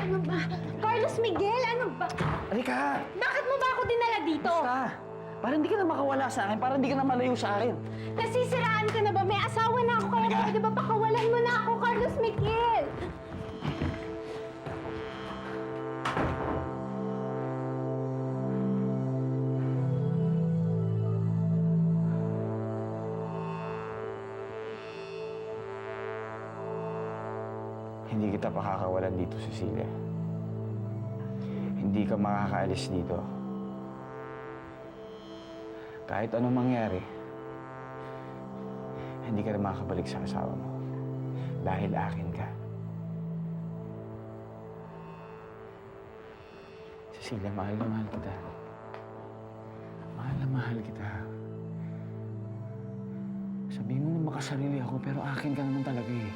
Ano ba? Carlos Miguel, ano ba? Halika! Bakit mo ba ako dinala dito? Basta! Para hindi ka na makawala sa akin, para hindi ka na malayo sa akin. Nasisiraan ka na ba? May asawa na ako, kaya Halika! pwede ba pakawalan mo na ako, Carlos Miguel? Hindi kita pakakawalan dito, Cecilia. Hindi ka makakaalis dito. Kahit anong mangyari, hindi ka na makakabalik sa asawa mo. Dahil akin ka. Cecilia, mahal na mahal kita. Mahal na mahal kita. Sabihin mo na makasarili ako, pero akin ka naman talaga eh.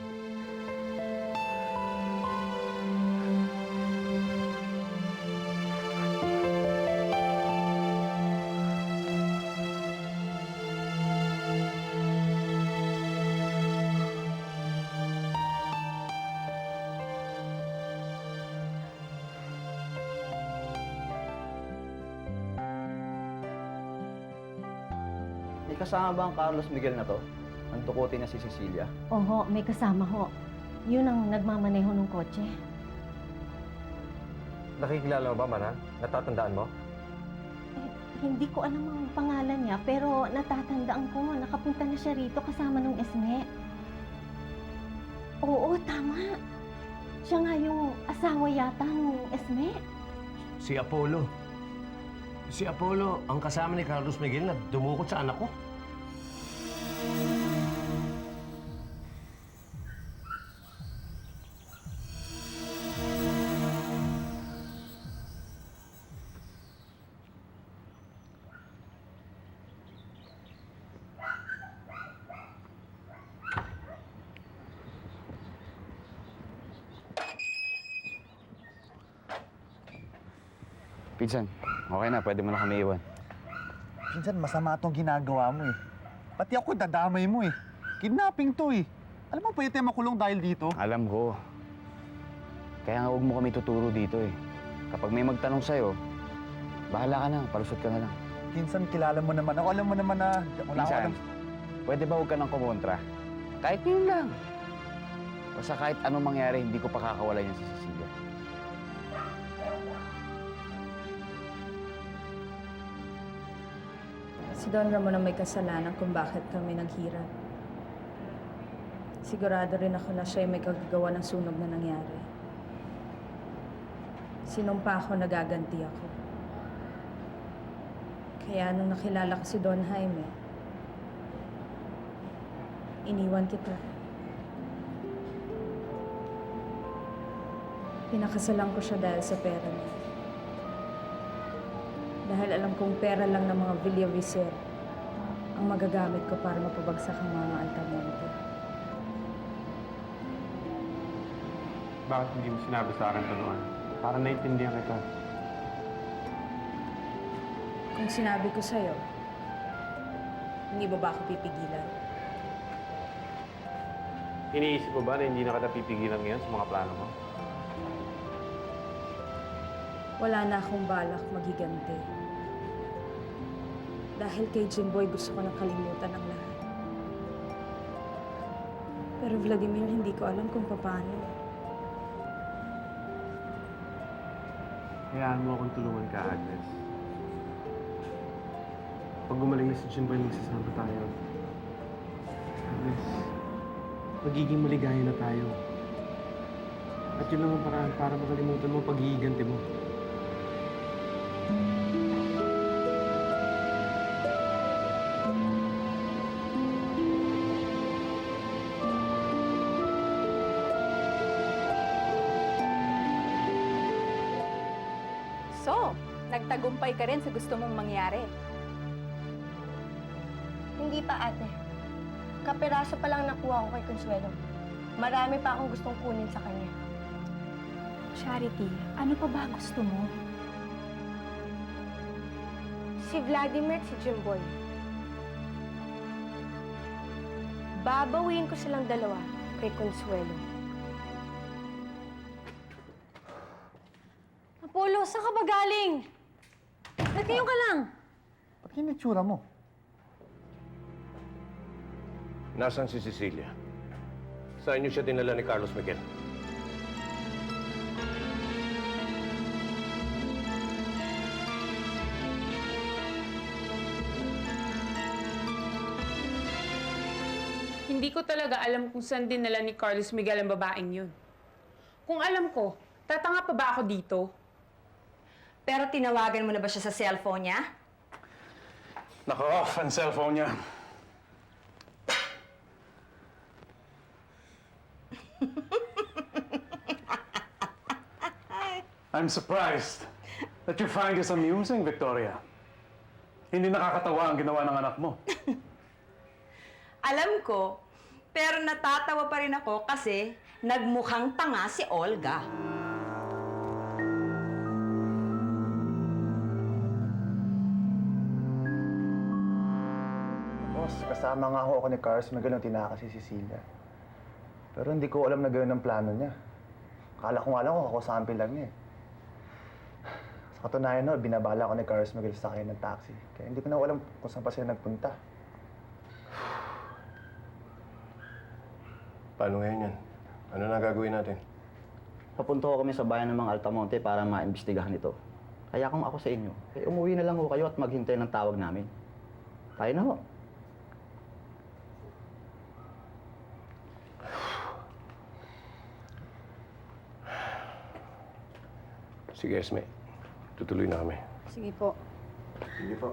May kasama ba ang Carlos Miguel na to? Ang tukotin na si Cecilia? Oho, may kasama ho. Yun ang nagmamaneho ng kotse. Nakikilala mo ba, Mana? Natatandaan mo? Hindi ko alam ang pangalan niya, pero natatandaan ko, nakapunta na siya rito kasama nung Esme. Oo, tama. Siya nga yung asawa yata nung Esme. Si Apollo. Si Apollo, ang kasama ni Carlos Miguel na dumukot sa anak ko. Pinsan, okay na. Pwede mo na kami iwan. Pinsan, masama itong ginagawa mo eh. Pati ako dadamay mo eh. Kidnapping to eh. Alam mo, pwede tayo makulong dahil dito. Alam ko. Kaya nga huwag mo kami tuturo dito eh. Kapag may magtanong sa'yo, bahala ka na. Palusot ka na lang. Pinsan, kilala mo naman ako. Alam mo naman na wala ako Pinsan, alam. pwede ba huwag ka nang kumontra? Kahit yun lang. Basta kahit anong mangyari, hindi ko pakakawalan yan si Cecilia. Si Don Ramon ang may kasalanan kung bakit kami naghirap. Sigurado rin ako na siya ay may kagagawa ng sunog na nangyari. Sinumpa ako, nagaganti ako. Kaya nung nakilala ko si Don Jaime, iniwan kita. Pinakasalan ko siya dahil sa pera niya. Dahil alam kong pera lang ng mga Villavicer ang magagamit ko para mapabagsak ang mga Altamonte. Bakit hindi mo sinabi sa akin ito noon? Para naiintindihan kita. Kung sinabi ko sa'yo, hindi ba ako pipigilan? Iniisip mo ba na hindi na kita pipigilan ngayon sa mga plano mo? Wala na akong balak magiganti. Dahil kay Jimboy, gusto ko nang kalimutan ang lahat. Pero Vladimir, hindi ko alam kung paano. Hayaan mo akong tulungan ka, Agnes. Pag gumaling na si Jimboy, magsasama tayo. Agnes, magiging maligaya na tayo. At yun lang ang paraan para makalimutan mo ang paghihiganti mo. So, nagtagumpay ka rin sa gusto mong mangyari. Hindi pa, ate. Kapiraso pa lang nakuha ko kay Consuelo. Marami pa akong gustong kunin sa kanya. Charity, ano pa ba gusto mo? Si Vladimir at si Jimboy. Babawiin ko silang dalawa kay Consuelo. Apollo, saan ka ba galing? Nagkayo ka lang. Ba't yung itsura mo? Nasaan si Cecilia? Saan niyo siya dinala ni Carlos Miguel? Hindi ko talaga alam kung saan dinala ni Carlos Miguel ang babaeng yun. Kung alam ko, tatanga pa ba ako dito? Pero tinawagan mo na ba siya sa cellphone niya? Naka-off ang cellphone niya. I'm surprised that you find this amusing, Victoria. Hindi nakakatawa ang ginawa ng anak mo. Alam ko, pero natatawa pa rin ako kasi nagmukhang tanga si Olga. Boss, kasama nga ho ako ni Carlos Miguel nung tinakas si Cecilia. Pero hindi ko alam na gano'n ang plano niya. Akala ko nga lang kakusampi lang niya eh. Sa katunayan no, binabala ko ni Carlos Miguel sa sakay ng taxi. Kaya hindi ko na alam kung saan pa sila nagpunta. Paano ngayon yan? Ano na gagawin natin? Papunta ko kami sa bayan ng mga Altamonte para maimbestigahan ito. Kaya kung ako sa inyo, umuwi na lang ho kayo at maghintay ng tawag namin. Tayo na ho. Sige, Esme. Tutuloy na kami. Sige po. Sige po.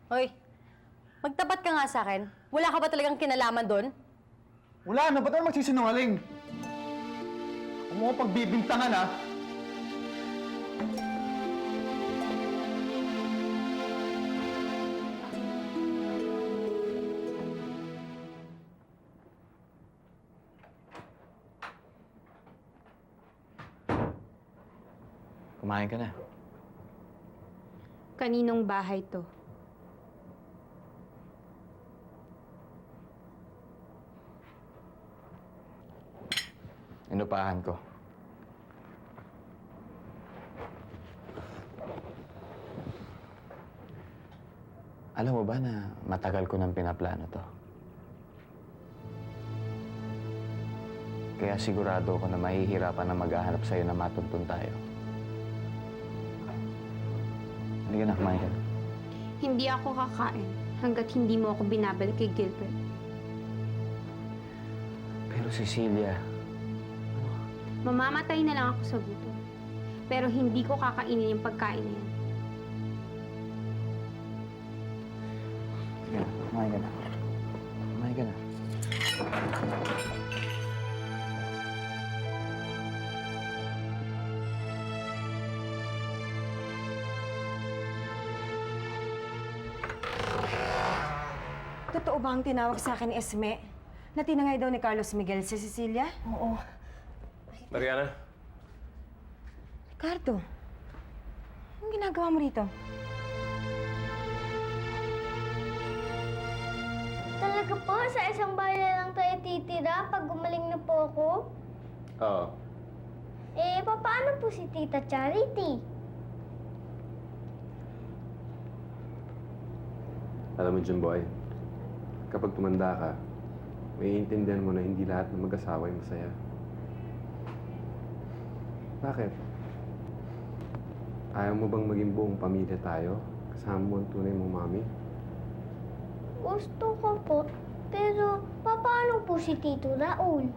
Hoy, magtapat ka nga sa akin. Wala ka ba talagang kinalaman doon? Wala na, ba't naman magsisinungaling? Huwag mo ko pagbibintangan ha. Kumain ka na. Kaninong bahay to? Inupahan ko. Alam mo ba na matagal ko nang pinaplano to? Kaya sigurado ako na mahihirapan na maghahanap sa'yo na matuntun tayo. Halika na, kumain ka na. Hindi ako kakain hanggat hindi mo ako binabalik kay Gilbert. Pero Cecilia, Mamamatay na lang ako sa gutom. Pero hindi ko kakainin yung pagkain na yan. sige na, kumain ka na. Kumain ka na. Totoo ba ang tinawag sa akin ni Esme? Na tinangay daw ni Carlos Miguel si Cecilia? Oo. Mariana? Ricardo, anong ginagawa mo rito? Talaga po, sa isang bahay na lang tayo titira pag gumaling na po ako? Oo. Eh, paano po si Tita Charity? Alam mo, Jimboy, kapag tumanda ka, may iintindihan mo na hindi lahat ng mag-asawa ay masaya. Bakit? Ayaw mo bang maging buong pamilya tayo? Kasama mo ang tunay mong mami? Gusto ko po, pero paano po si Tito Raul?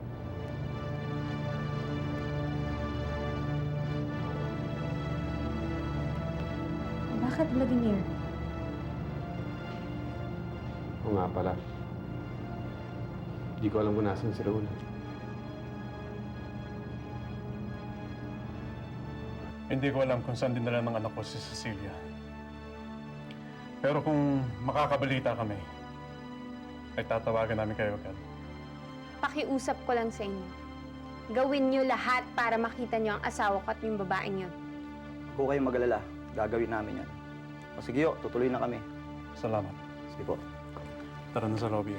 Bakit, Vladimir? Oo nga pala. Hindi ko alam kung nasan si Raul. Hindi ko alam kung saan dinala ng anak ko si Cecilia. Pero kung makakabalita kami, ay tatawagan namin kayo agad. Pakiusap ko lang sa inyo. Gawin niyo lahat para makita niyo ang asawa ko at yung babaeng yun. Huwag kayong mag-alala. Gagawin namin yan. O sige ho, tutuloy na kami. Salamat. Sige po. Tara na sa lobby.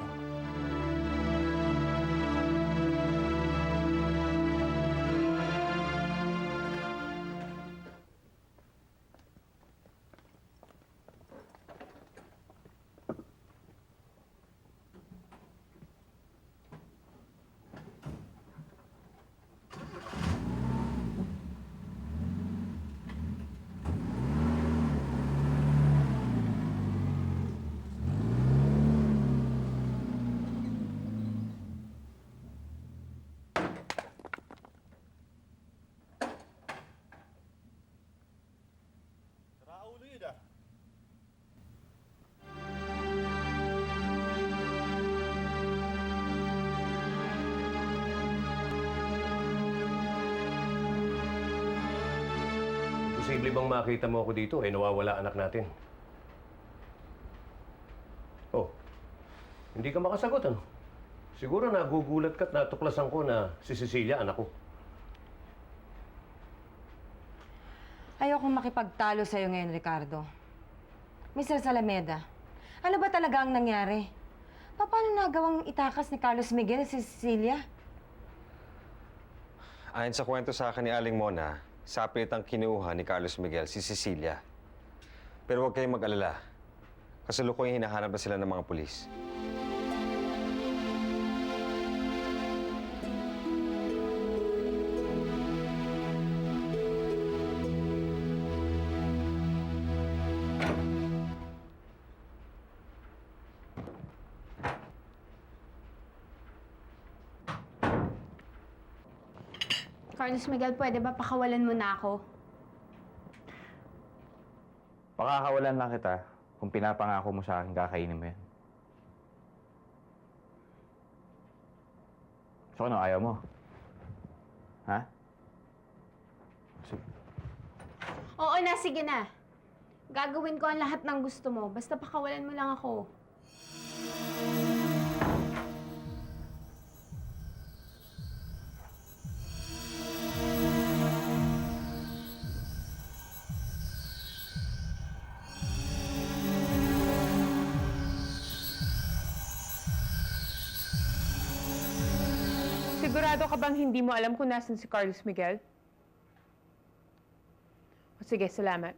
Posible bang makita mo ako dito nawawala anak natin? Oh, hindi ka makasagot ano? Siguro nagugulat ka at natuklasan ko na si Cecilia anak ko. Ayokong makipagtalo sa'yo ngayon, Ricardo. Mr. Salameda, ano ba talaga ang nangyari? Paano nagawang itakas ni Carlos Miguel si Cecilia? Ayon sa kwento sa akin ni Aling Mona, sa pilit ang kinuha ni Carlos Miguel si Cecilia. Pero huwag kayong mag-alala. Kasalukuyang hinahanap na sila ng mga pulis. Carlos Miguel, pwede ba pakawalan mo na ako? Pakakawalan lang kita kung pinapangako mo sa akin kakainin mo yan. So ano, ayaw mo? Ha? Sige. Oo na, sige na. Gagawin ko ang lahat ng gusto mo. Basta pakawalan mo lang ako. Sigurado ka bang hindi mo alam kung nasan si Carlos Miguel? O sige, salamat.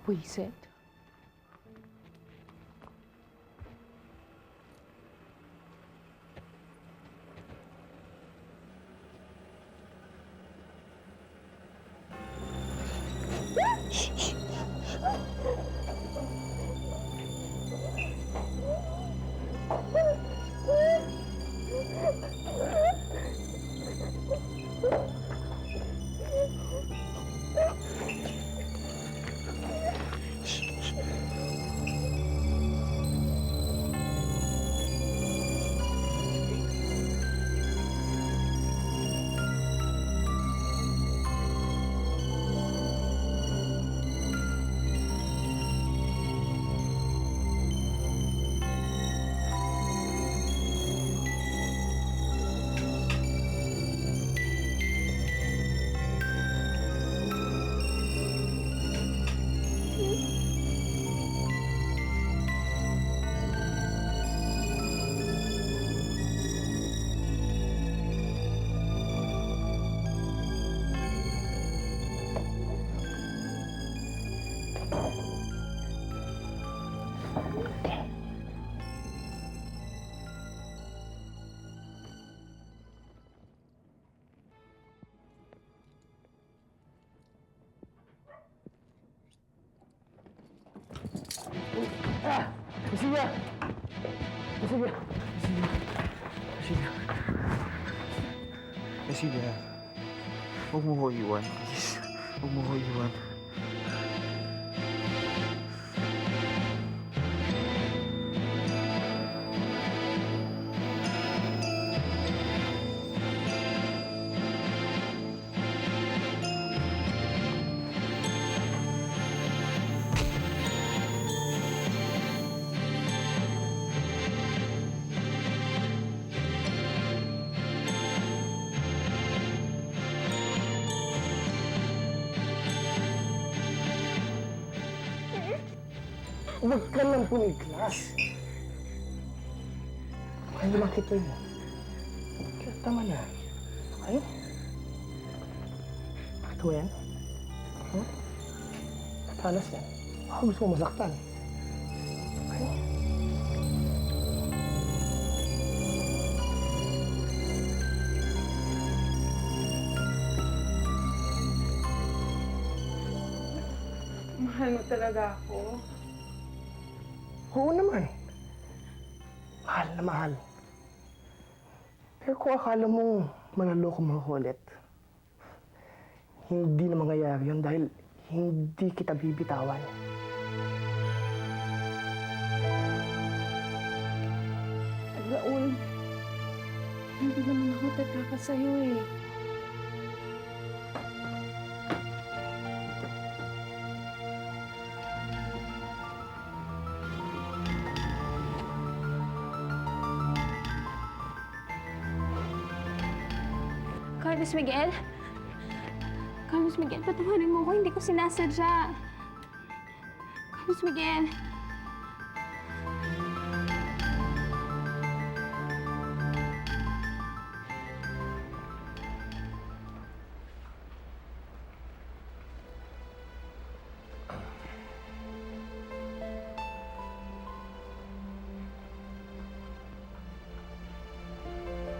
Wisit. Cecilia! Cecilia! Cecilia! Cecilia! Huwag mo ko iwan, please. Huwag mo ko iwan. Huwag ka lang pumiglas. Kaya naman kita yun. Kaya tama na. Okay? Ito mo yan? Huh? Talas yan. Baka gusto mo masaktan. Okay? Mahal mo talaga ako. Oo naman. Mahal na mahal. Pero kung akala mo manaloko mo ako ulit, hindi na mangyayari yun dahil hindi kita bibitawan. Raul, hindi naman ako tatakas sa'yo eh. Carlos Miguel? Carlos Miguel, patawarin mo ko. Hindi ko sinasadya. Carlos Miguel.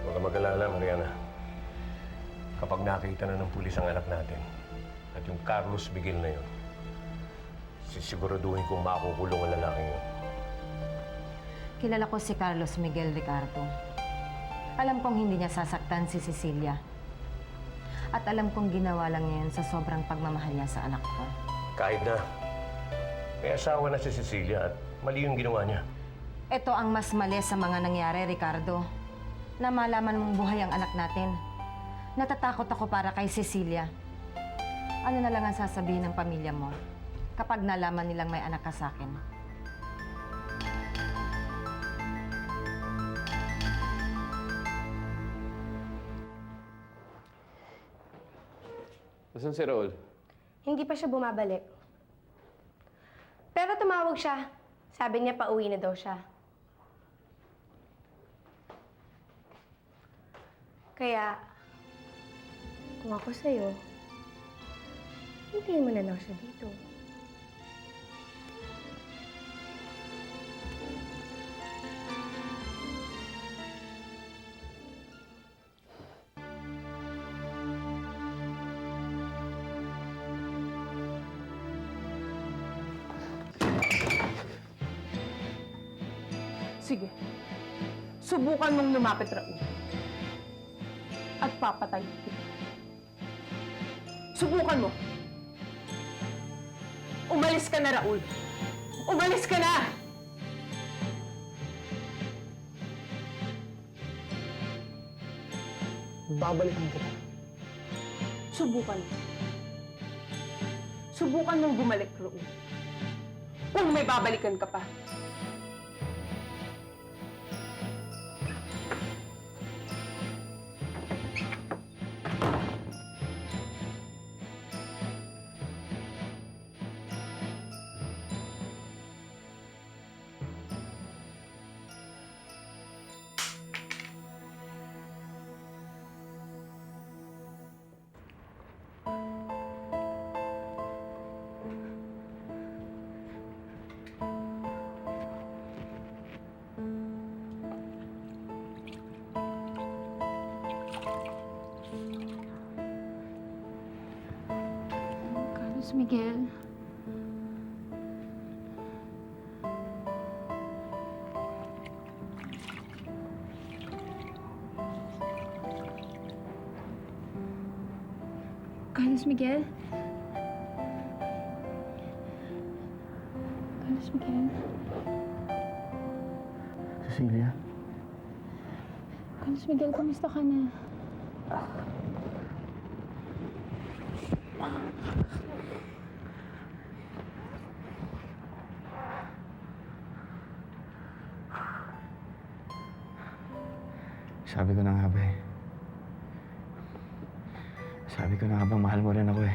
Huwag ka mag-alala, Mariana. Kapag nakita na ng pulis ang anak natin at yung Carlos Miguel na yun, sisiguraduhin kong makukulong ang lalaking yun. Kilala ko si Carlos Miguel Ricardo. Alam kong hindi niya sasaktan si Cecilia. At alam kong ginawa lang niya yun sa sobrang pagmamahal niya sa anak ko. Kahit na may asawa na si Cecilia at mali yung ginawa niya. Ito ang mas mali sa mga nangyari, Ricardo. Na malaman mong buhay ang anak natin. Natatakot ako para kay Cecilia. Ano na lang ang sasabihin ng pamilya mo kapag nalaman nilang may anak ka sa akin? Nasaan si Raul? Hindi pa siya bumabalik. Pero tumawag siya. Sabi niya pauwi na daw siya. Kaya, kung ako sa'yo, hintayin mo na lang siya dito. Sige. Subukan mong lumapit, Raul. At papatayin kita. Subukan mo. Umalis ka na, Raul. Umalis ka na! Babalikan kita. Subukan mo. Subukan mong bumalik, Raul. Kung may babalikan ka pa. Carlos Miguel. Carlos Miguel? Carlos Miguel? Cecilia? Carlos Miguel, kumusta ka na? Sabi ko na nga ba eh. Sabi ko na nga bang mahal mo rin ako eh.